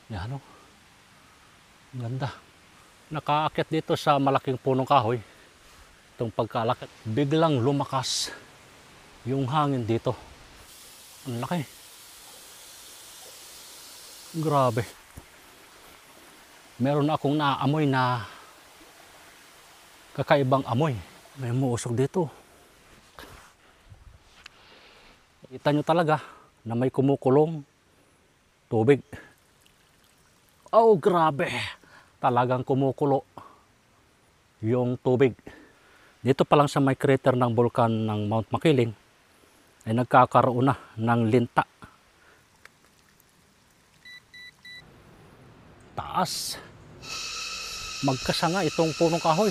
Yan o. Ganda. Nakaakyat dito sa malaking punong kahoy. Itong pagkalakit. Biglang lumakas yung hangin dito. Ang laki. Grabe. Meron akong naamoy na kakaibang amoy. May muusok dito. Kita nyo talaga na may kumukulong tubig. Oh, grabe. Talagang kumukulo yung tubig. Dito pa lang sa may crater ng bulkan ng Mount Makiling ay nagkakaroon na ng linta. Taas. Magkasanga itong punong kahoy.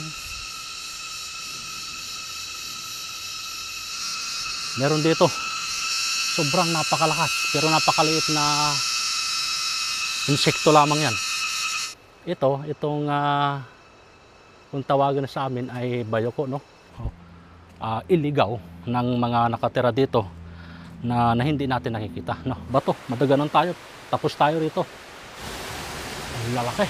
Meron dito. Sobrang napakalakas pero napakaliit na insekto lamang yan. Itong kung tawagan na sa amin ay bayoko, no? Iligaw ng mga nakatira dito na hindi natin nakikita, no? Bato, madaganon tayo. Tapos tayo rito. Ang lalaki.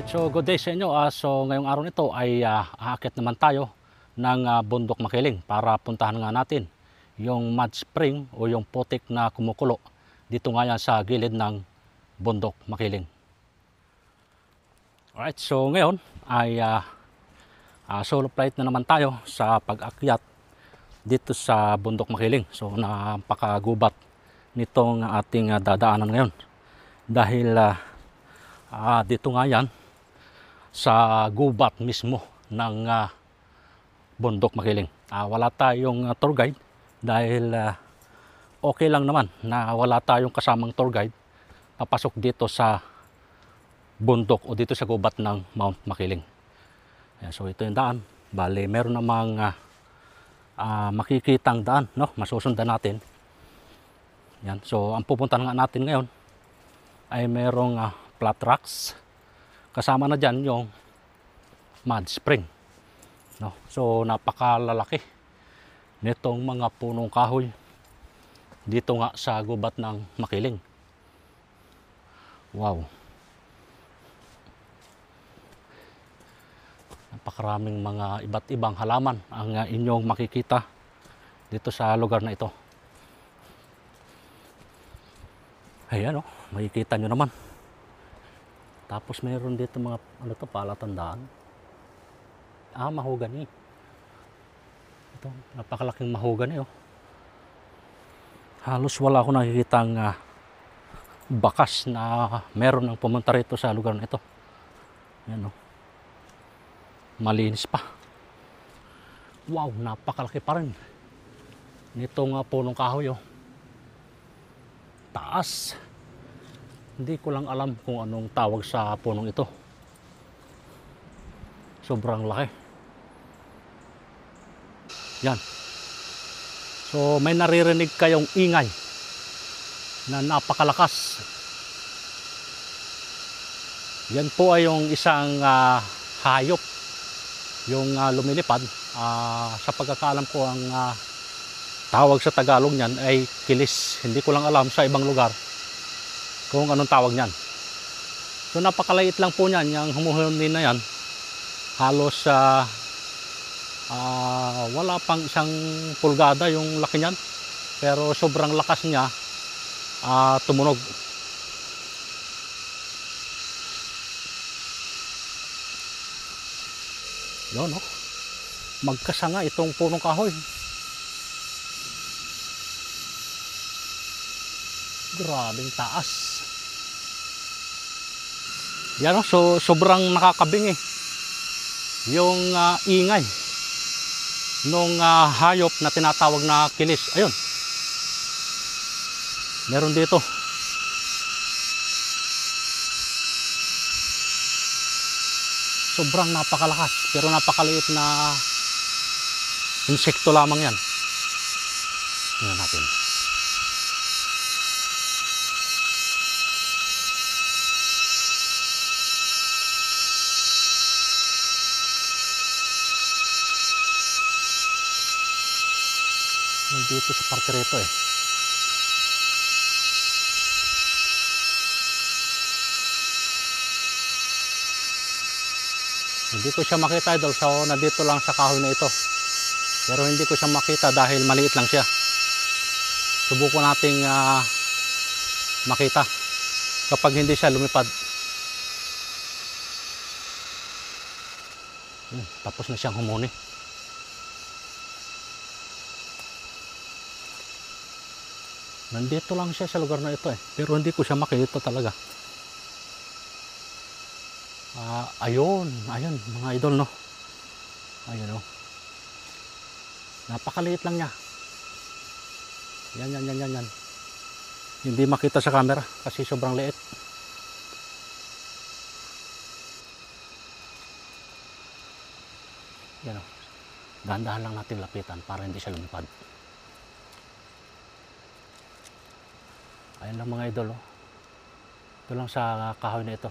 So good day sa inyo. So ngayong araw nito ay aakyat naman tayo ng bundok Makiling para puntahan nga natin yung mud spring o yung putik na kumukulo dito nga yan sa gilid ng bundok Makiling. Alright, so ngayon ay solo flight na naman tayo sa pag-akyat dito sa bundok Makiling. So napakagubat nitong ating dadaanan ngayon dahil dito nga yan sa gubat mismo ng bundok Makiling. Wala tayong tour guide dahil okay lang naman na wala tayong kasamang tour guide papasok dito sa bundok o dito sa gubat ng Mount Makiling. So ito yung daan. Bale, meron namang makikitang daan, no? Masusundan natin. Yan. So ang pupuntahan nga natin ngayon ay merong flat rocks. Kasama na dyan yung mud spring, no? So napakalalaki nitong mga punong kahoy dito nga sa gubat ng Makiling. Wow, napakaraming mga iba't ibang halaman ang inyong makikita dito sa lugar na ito. Ayan, makikita nyo naman. Tapos mayroon dito mga palatandaan. Mahogany. Ito, napakalaking mahogany, Halos wala akong nakikitang bakas na meron ng pumunta rito sa lugar na ito. Ayan, malinis pa. Wow, napakalaki pa rin nitong punong kahoy, Taas. Hindi ko lang alam kung anong tawag sa punong ito. Sobrang laki. Yan. So may naririnig kayong ingay na napakalakas. Yan po ay yung isang hayop. Yung lumilipad. Sa pagkakaalam ko ang tawag sa Tagalog niyan ay kilis. Hindi ko lang alam sa ibang lugar kung anong tawag niyan. So napakaliit lang po niyan, yung humuhuni na yan. Halos wala pang 1 pulgada yung laki niyan. Pero sobrang lakas niya tumunog. Yun, magkasanga itong punong kahoy. Grabing taas. Yan, so sobrang nakakabingi yung ingay nung hayop na tinatawag na kilis. Ayun, meron dito. sobrang napakalakas, pero napakaliit na insekto lamang yan. Tingnan natin. Nandito sa parte rito eh. Hindi ko siya makita idol, so nandito lang sa kahoy na ito. Pero hindi ko siya makita dahil maliit lang siya. Subukan nating makita kapag hindi siya lumipad. Tapos na siyang humuni. Nandito lang siya sa lugar na ito eh, pero hindi ko siya makita talaga. Ayun mga idol, no. Ayun, no. Napakaliit lang niya. Yan. Hindi makita sa camera kasi sobrang liit. Yan, no. Dahan-dahan lang natin lapitan para hindi siya lumipad. Ayun lang mga idol, oh. Ito lang sa kahoy na ito.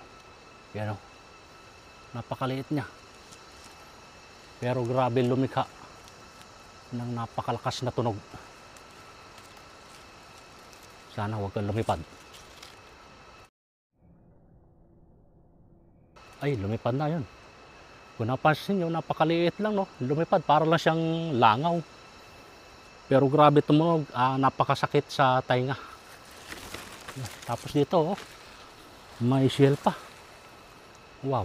Yan, oh. Napakaliit niya. Pero grabe lumikha ng napakalakas na tunog. Sana huwag kang lumipad. Ay, lumipad na yun. Kung napansin nyo, napakaliit lang, no? Lumipad, para lang siyang langaw. Pero grabe tumunog, napakasakit sa tainga. Tapos dito, oh, may shell pa. Wow.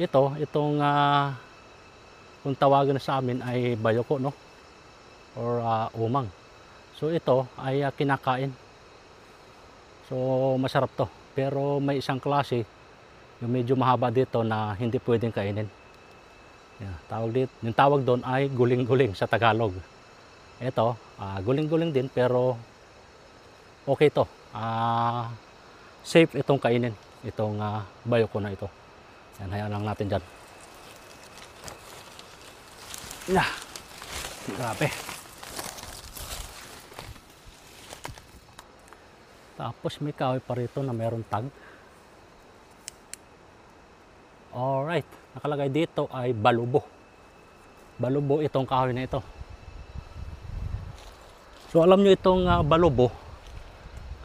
Itong kung tawagan sa amin ay bayoko, no? Or umang. So ito ay kinakain. So masarap to. Pero may isang klase, yung medyo mahaba dito na hindi pwedeng kainin. Yung tawag doon ay guling-guling sa Tagalog. Ito, guling-guling din pero okay to. Safe itong kainin. Itong bayoko na ito. Yan, hayaan lang natin dyan. Grabe. Tapos may kahoy pa rito na meron tag. Alright, nakalagay dito ay balubo. Balubo itong kahoy na ito. So alam nyo itong balubo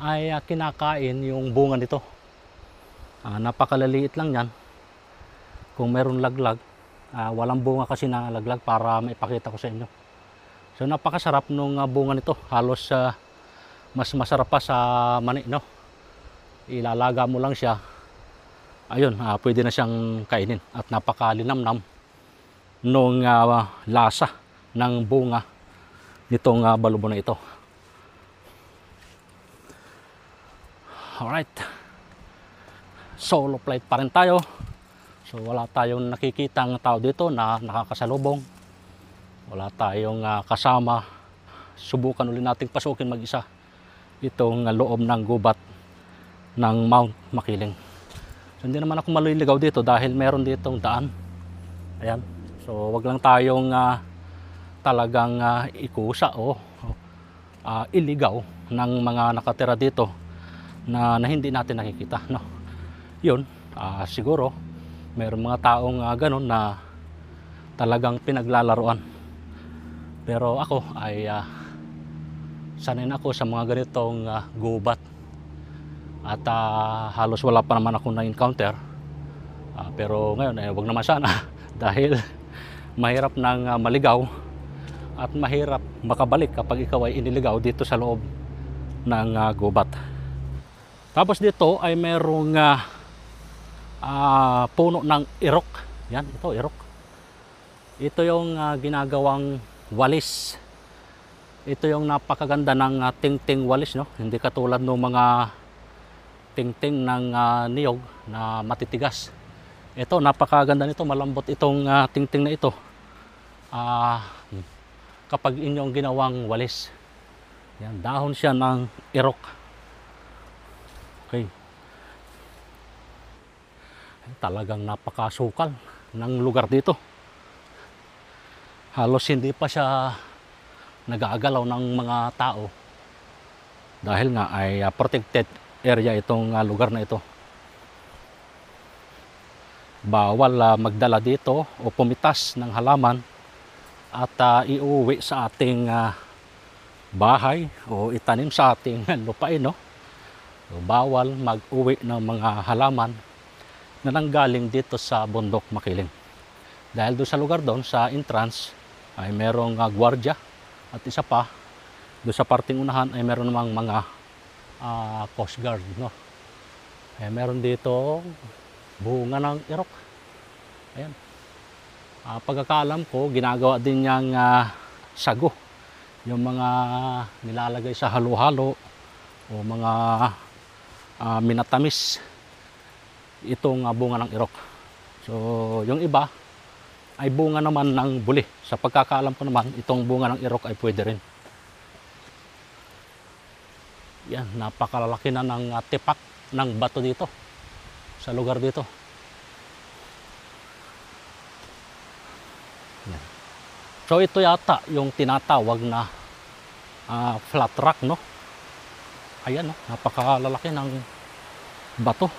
ay kinakain yung bunga nito. Napakalaliit lang yan. Kung meron laglag, walang bunga kasi na laglag para maipakita ko sa inyo. So napakasarap nung bunga nito. Halos mas masarap pa sa mani, no? Ilalaga mo lang siya. Ayun, pwede na siyang kainin. At napakalinamnam nung lasa ng bunga nitong balubo na ito. Alright. Solo flight pa rin tayo. So wala tayong nakikitang tao dito na nakakasalubong. Wala tayong kasama. Subukan ulit nating pasukin mag-isa itong loob ng gubat ng Mount Makiling. So hindi naman ako maliligaw dito dahil meron ditong daan. Ayan. So wag lang tayong talagang ikusa o iligaw ng mga nakatira dito na hindi natin nakikita, no? Yun, siguro mayroong mga taong ganun na talagang pinaglalaruan. Pero ako ay sanay na ako sa mga ganitong gubat. At halos wala pa naman ako na-encounter. Pero ngayon, wag naman sana. Dahil mahirap nang maligaw at mahirap makabalik kapag ikaw ay iniligaw dito sa loob ng gubat. Tapos dito ay merong puno ng irok. Yan, ito irok. Ito yung ginagawang walis. Ito yung napakaganda ng ting-ting walis, no? Hindi katulad ng mga ting-ting ng niyog na matitigas. Ito, napakaganda nito, malambot itong ting-ting na ito. Kapag inyong ginawang walis. Yan, dahon siya ng irok. Okay. Talagang napakasukal ng lugar dito. Halos hindi pa siya nagagalaw ng mga tao dahil nga ay protected area itong lugar na ito. Bawal magdala dito o pumitas ng halaman at iuwi sa ating bahay o itanim sa ating lupain, no? So, bawal mag-uwi ng mga halaman na nanggaling dito sa bundok Makiling. Dahil doon sa lugar doon, sa entrance, ay merong gwardiya at isa pa, doon sa parting unahan ay meron namang mga coast guard, no? Meron dito bunga ng irok. Ayan. Pagkakaalam ko, ginagawa din niyang sago. Yung mga nilalagay sa halo-halo o mga minatamis itong bunga ng irok. So, yung iba ay bunga naman ng buli. Sa pagkakaalam ko naman, itong bunga ng irok ay pwede rin. Yan, napakalalaki na ng tipak ng bato dito sa lugar dito. Yan. So ito yata yung tinatawag na flat rock, no? Ayan, no? Napakalalaki ng bato.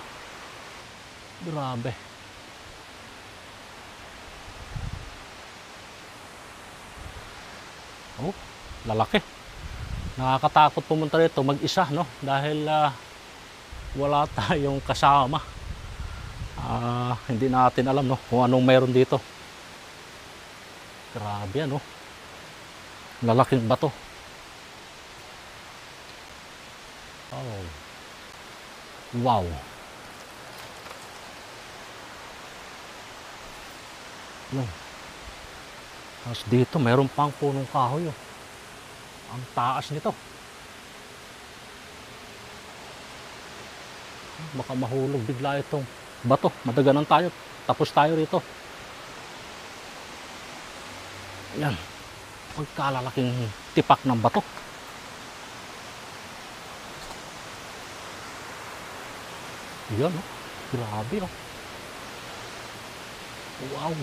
Grabe. Oh, lalaki. Nakakatakot pumunta dito mag-isa, no? Dahil wala tayong kasama. Hindi natin alam, no, kung anong meron dito. Grabe, ano? Lalaking bato. Oh. Wow. No. Tapos dito mayroon pang punong kahoy, oh. Ang taas nito. Baka mahulog bigla itong bato. Madaganan tayo. Tapos tayo rito. Yan. Pagkalalaking tipak ng bato. Yan, oh. Grabe, oh. Wow.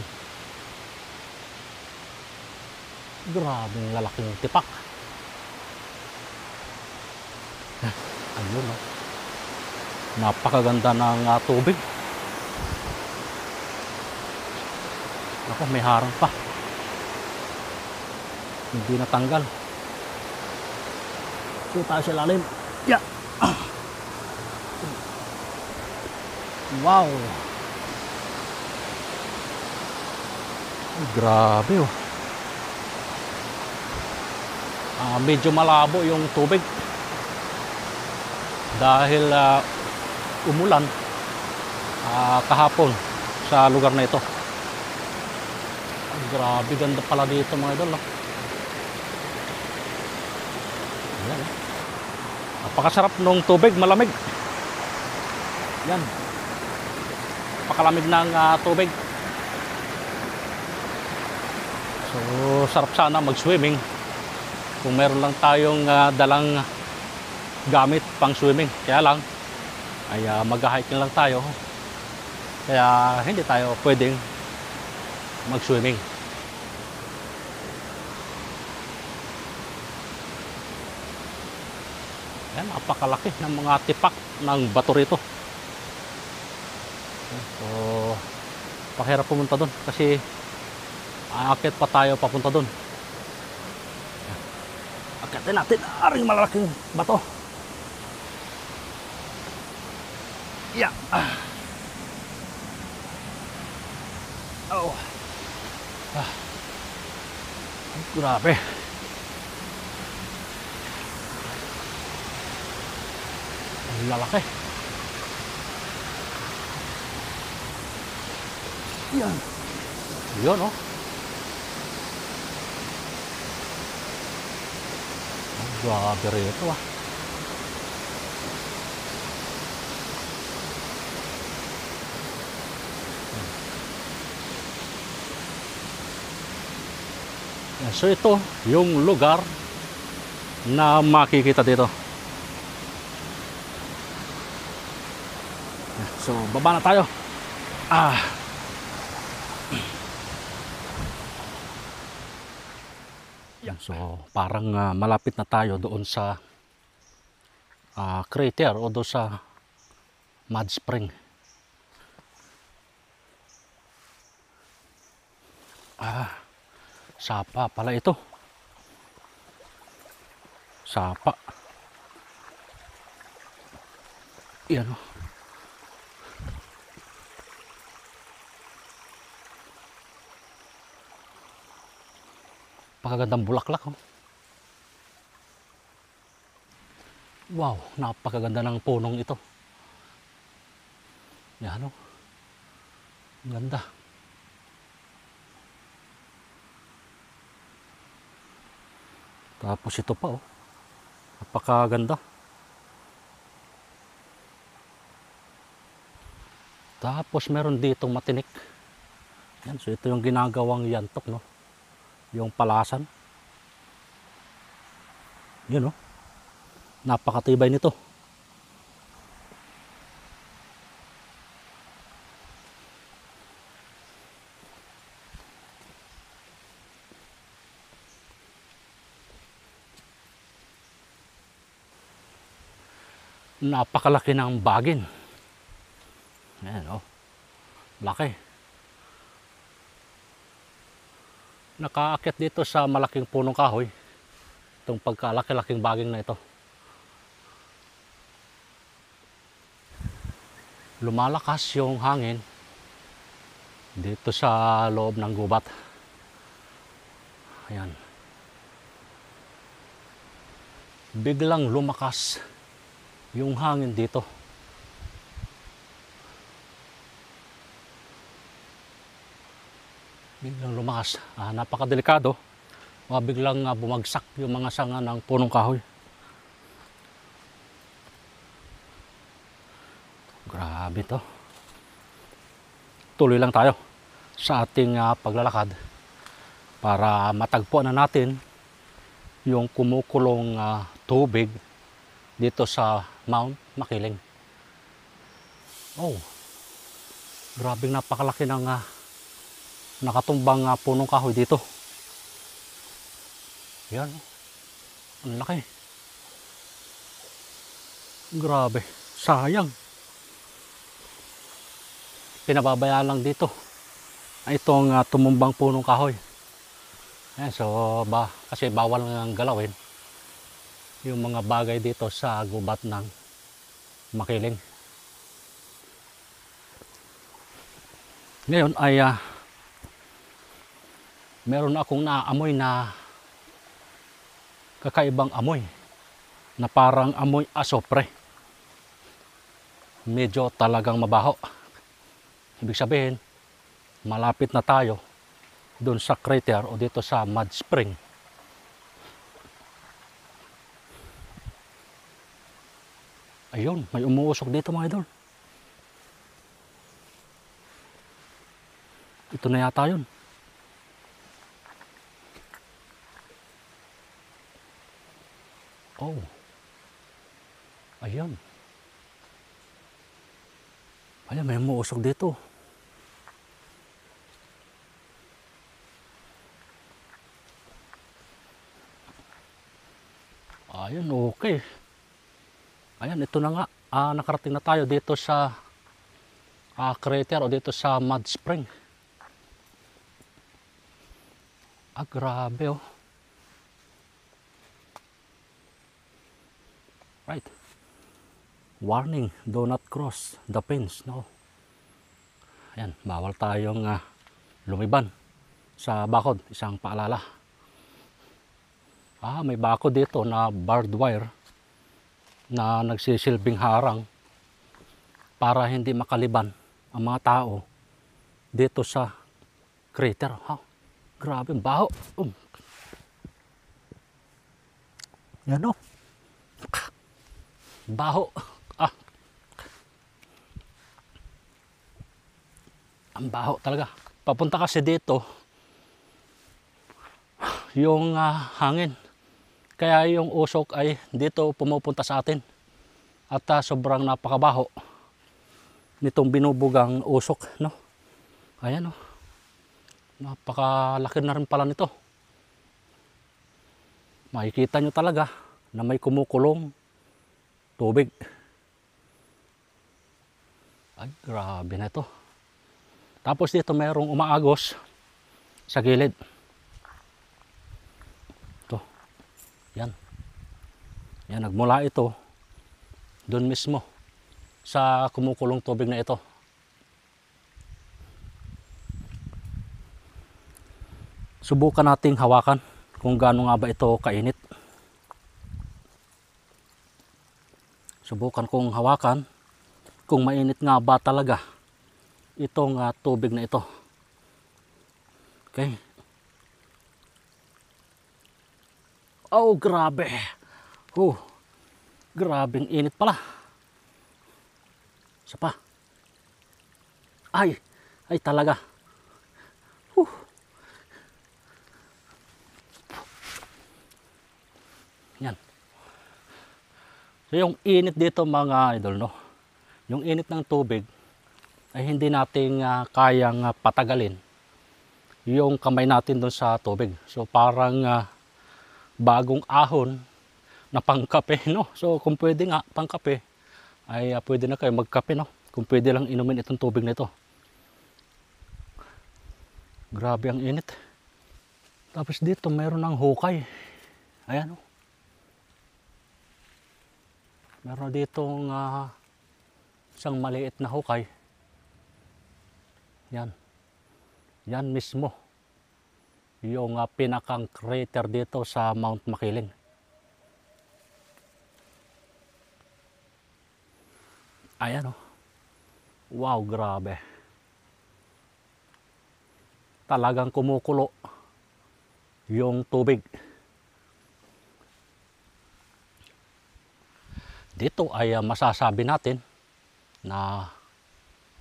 Grabing lalaking tipak. Ayun, oh. Napakaganda ng tubig. Ako, may harang pa. Hindi natanggal. So, tayo sa lalim. Yeah. Wow. Ay, grabe, oh. Medyo malabo yung tubig. Dahil umulan kahapon sa lugar na ito. Grabe, ganda pala dito mga idol, no? Ayan, eh. Napakasarap nung tubig, malamig. Yan. Napakalamig ng tubig. So, sarap sana mag-swimming kung meron lang tayong dalang gamit pang swimming. Kaya lang ay mag-hiking lang tayo, kaya hindi tayo pwedeng mag-swimming. Ayan, napakalaki ng mga tipak ng bato rito. So, pakihirap pumunta doon kasi aakit pa tayo papunta doon. Akitin natin aring malalaking bato. Yeah. Oh. Grabe. Ang lalaki. Yan. Yun, oh. Grabe rito, ah. So ito yung lugar na makikita dito. So baba na tayo. Ah, yan. So parang malapit na tayo doon sa crater o doon sa mud spring. Sapa pala ito. Sapa. Yan o. Napakagandang bulaklak oh. Wow, napakaganda ng punong ito. Yan o. Ganda. Tapos ito pa oh. Napakaganda. Tapos meron ditong matinik. Yan, so ito yung ginagawang yantok no. Yung palasan. Yun oh. Napakatibay nito. Napakalaki ng bagin. Ayan oh. Laki. Nakaakyat dito sa malaking punong kahoy. Itong pagkalaki-laking baging na ito. Lumalakas yung hangin dito sa loob ng gubat. Ayan. Biglang lumakas yung hangin dito. Biglang lumakas. Napakadelikado. Biglang bumagsak yung mga sanga ng punong kahoy. Grabe to. Tuloy lang tayo sa ating paglalakad para matagpuan na natin yung kumukulong tubig dito sa Mount Makiling. Oh, grabing napakalaki ng nakatumbang punong kahoy dito. Yan, ang laki. Grabe, sayang. Pinababayaan lang dito itong tumumbang punong kahoy. Ayan, so kasi bawal nga galawin yung mga bagay dito sa gubat ng Makiling. Ngayon ay meron akong naamoy na kakaibang amoy na parang amoy asopre. Medyo talagang mabaho. Ibig sabihin, malapit na tayo doon sa crater o dito sa mud spring. Ayun, may umuusok dito mga idol. Ito na yata yun. Oh. Ayun. Ayun, may umuusok dito. Ayun, okay. Ayan, ito na nga. Nakarating na tayo dito sa crater o dito sa mud spring. Grabe oh. Right. Warning, do not cross the fence. No. Ayan, bawal tayong lumiban sa bakod. Isang paalala. May bakod dito na barbed wire na nagsisilbing harang para hindi makaliban ang mga tao dito sa crater. Grabe, baho. Yan o. Baho. Ang baho talaga. Papunta kasi dito yung hangin. Kaya yung usok ay dito pumupunta sa atin. At sobrang napakabaho. nitong binubugang usok, no? Ayan, no? Napakalaki na rin pala nito. Makikita nyo talaga na may kumukulong tubig. Ay, grabe na ito. Tapos dito mayroong umaagos sa gilid. Ito. Yan. Yan, nagmula ito doon mismo sa kumukulong tubig na ito. Subukan nating hawakan kung gaano nga ba ito kainit. Subukan kong hawakan kung mainit nga ba talaga itong tubig na ito. Okay. Oh, grabe. Oh, grabing init pala. Isa pa. Ay talaga. Yan. So yung init dito mga idol, no? Yung init ng tubig ay hindi nating kayang patagalin yung kamay natin doon sa tubig. So parang bagong ahon na pangkape, no? So kung pwede nga pangkape ay pwede na kayo magkape, no? Kung pwede lang inumin itong tubig na ito. Grabe ang init. Tapos dito mayroon ng hukay. Ayan, no? Meron ditong isang maliit na hukay. Yan. Yan mismo. Yung pinakang crater dito sa Mount Makiling. Ayan, oh. Wow, grabe. Talagang kumukulo yung tubig. Dito ay masasabi natin na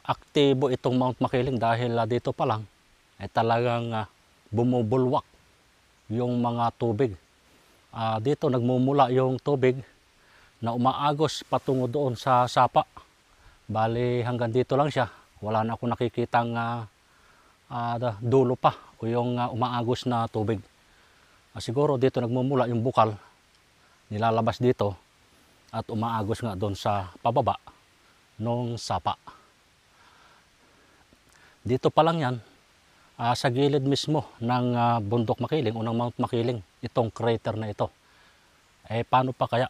aktibo itong Mount Makiling dahil dito pa lang ay talagang bumubulwak yung mga tubig. Dito nagmumula yung tubig na umaagos patungo doon sa sapa. Bali hanggang dito lang siya. Wala na akong nakikitang dulo pa o yung umaagos na tubig. Siguro dito nagmumula yung bukal, nilalabas dito at umaagos nga doon sa pababa nung sapa. Dito pa lang yan, sa gilid mismo ng bundok Makiling o ng Mount Makiling, itong crater na ito. Paano pa kaya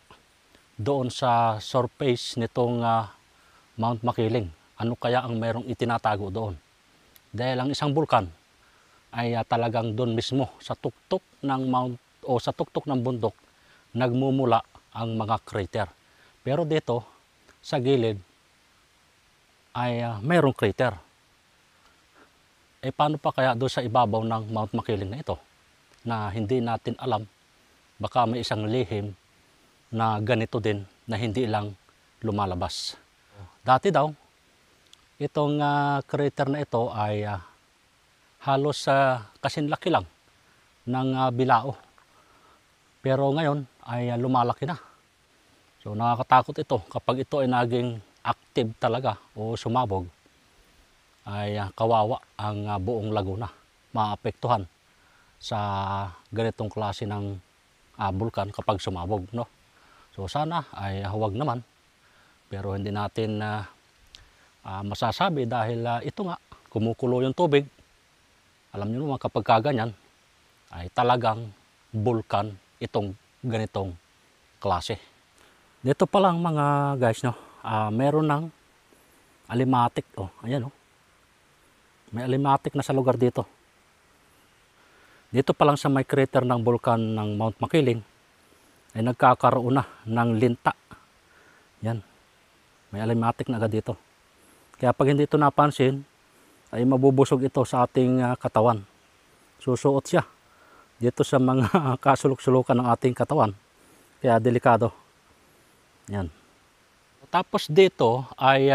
doon sa surface nitong Mount Makiling? Ano kaya ang mayroong itinatago doon? Dahil ang isang bulkan ay talagang doon mismo sa tuktok ng mount o sa tuktok ng bundok nagmumula ang mga crater. Pero dito sa gilid ay mayroong crater. Paano pa kaya doon sa ibabaw ng Mount Makiling na ito na hindi natin alam? Baka may isang lihim na ganito din na hindi lang lumalabas. Dati daw itong crater na ito ay halos kasinlaki lang ng Bilao. Pero ngayon ay lumalaki na. So nakakatakot ito kapag ito ay naging active talaga o sumabog, ay kawawa ang buong Laguna. Maapektuhan sa ganitong klase ng bulkan kapag sumabog, no? So sana ay huwag naman. Pero hindi natin masasabi dahil ito nga, kumukulo yung tubig. Alam niyo naman kapag kaganyan ay talagang bulkan itong ganitong klase. Dito pa lang mga guys, no, meron ng alimatik. Oh, ayan, oh. May alimatik na sa lugar dito. Dito pa lang sa may crater ng bulkan ng Mount Makiling ay nagkakaroon na ng linta. Yan. May alimatik na agad dito. Kaya pag hindi ito napansin, ay mabubusog ito sa ating katawan. Susuot siya dito sa mga kasulok-sulukan ng ating katawan. Kaya delikado. Yan. Tapos dito ay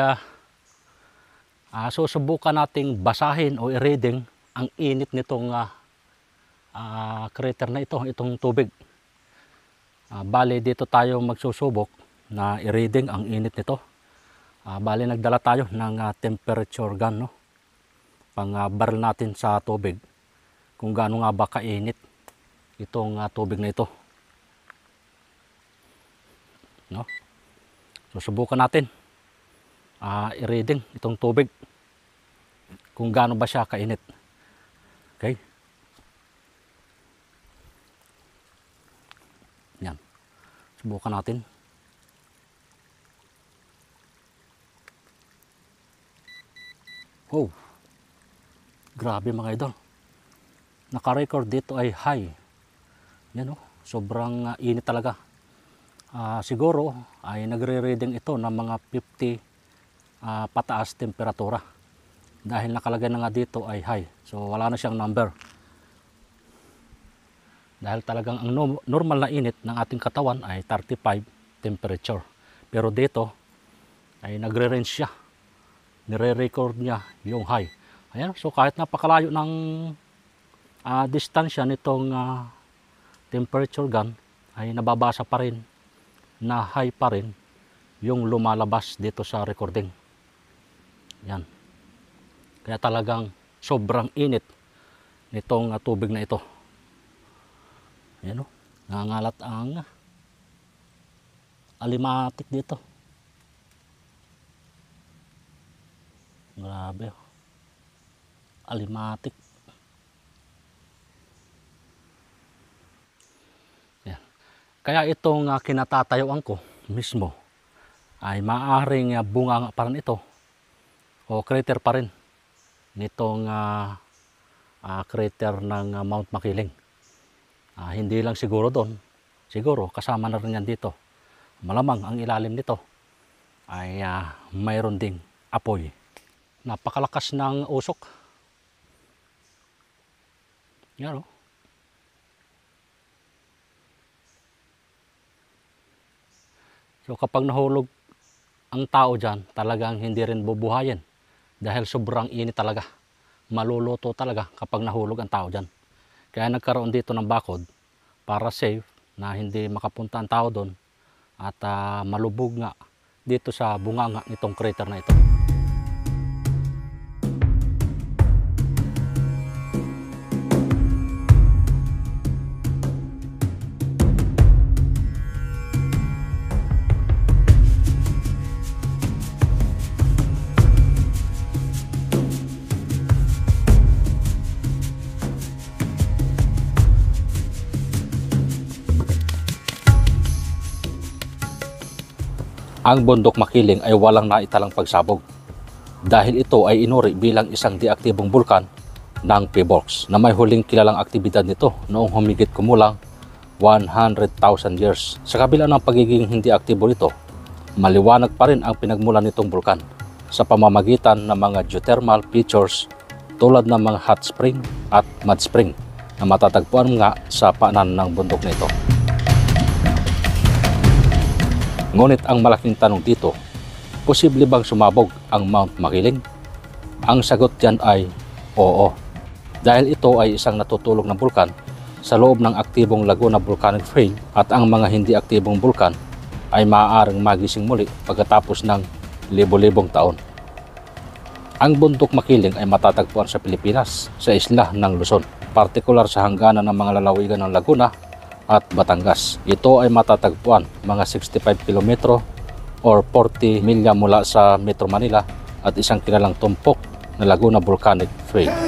susubukan nating basahin o i-reading ang init nitong crater na ito, itong tubig. Bali dito tayo magsusubok na i-reading ang init nito. Bali nagdala tayo ng temperature gun, no? Pang barrel natin sa tubig kung gaano nga ba kainit itong tubig na ito, no? So subukan natin i-reading itong tubig kung gaano ba siya kainit. Okay, yan, subukan natin. Oh, grabe mga idol, naka-record dito ay high. Yan, oh, sobrang init talaga. Siguro ay nagre-reading ito ng mga 50 pataas temperatura dahil nakalagay na nga dito ay high. So wala na siyang number dahil talagang ang normal na init ng ating katawan ay 35 temperature, pero dito ay nagre-range siya, nire-record niya yung high. Ayan, so kahit napakalayo ng distansya nitong temperature gun ay nababasa pa rin na high pa rin yung lumalabas dito sa recording. Yan. Kaya talagang sobrang init nitong tubig na ito. Yan, o, nangangalat ang alimatik dito. Grabe, alimatik. Yan. Kaya itong kinatatayuan ko mismo ay maaaring bunga pa rin ito o crater pa rin nitong crater ng Mount Makiling. Hindi lang siguro doon, siguro kasama na rin yan dito. Malamang ang ilalim nito ay mayroon ding apoy. Napakalakas ng usok. Yan, o. So kapag nahulog ang tao dyan, talagang hindi rin bubuhayin dahil sobrang init talaga. Maluluto talaga kapag nahulog ang tao dyan. Kaya nagkaroon dito ng bakod para safe na hindi makapunta ang tao doon at malubog nga dito sa bunganga nitong crater na ito. Ang bundok Makiling ay walang naitalang pagsabog dahil ito ay inuri bilang isang deaktibong bulkan ng PHIVOLCS na may huling kilalang aktibidad nito noong humigit kumulang 100,000 years. Sa kabila ng pagiging hindi aktibo nito, maliwanag pa rin ang pinagmulan nitong bulkan sa pamamagitan ng mga geothermal features tulad ng mga hot spring at mud spring na matatagpuan nga sa paanan ng bundok nito. Ngunit ang malaking tanong dito, posible bang sumabog ang Mount Makiling? Ang sagot diyan ay oo. Dahil ito ay isang natutulog na bulkan sa loob ng aktibong Laguna Volcanic Fault at ang mga hindi aktibong bulkan ay maaaring magising muli pagkatapos ng libo-libong taon. Ang bundok Makiling ay matatagpuan sa Pilipinas, sa isla ng Luzon, partikular sa hangganan ng mga lalawigan ng Laguna at Batangas. Ito ay matatagpuan mga 65 kilometro or 40 milya mula sa Metro Manila at isang kilalang tumpok na Laguna Volcanic Fault.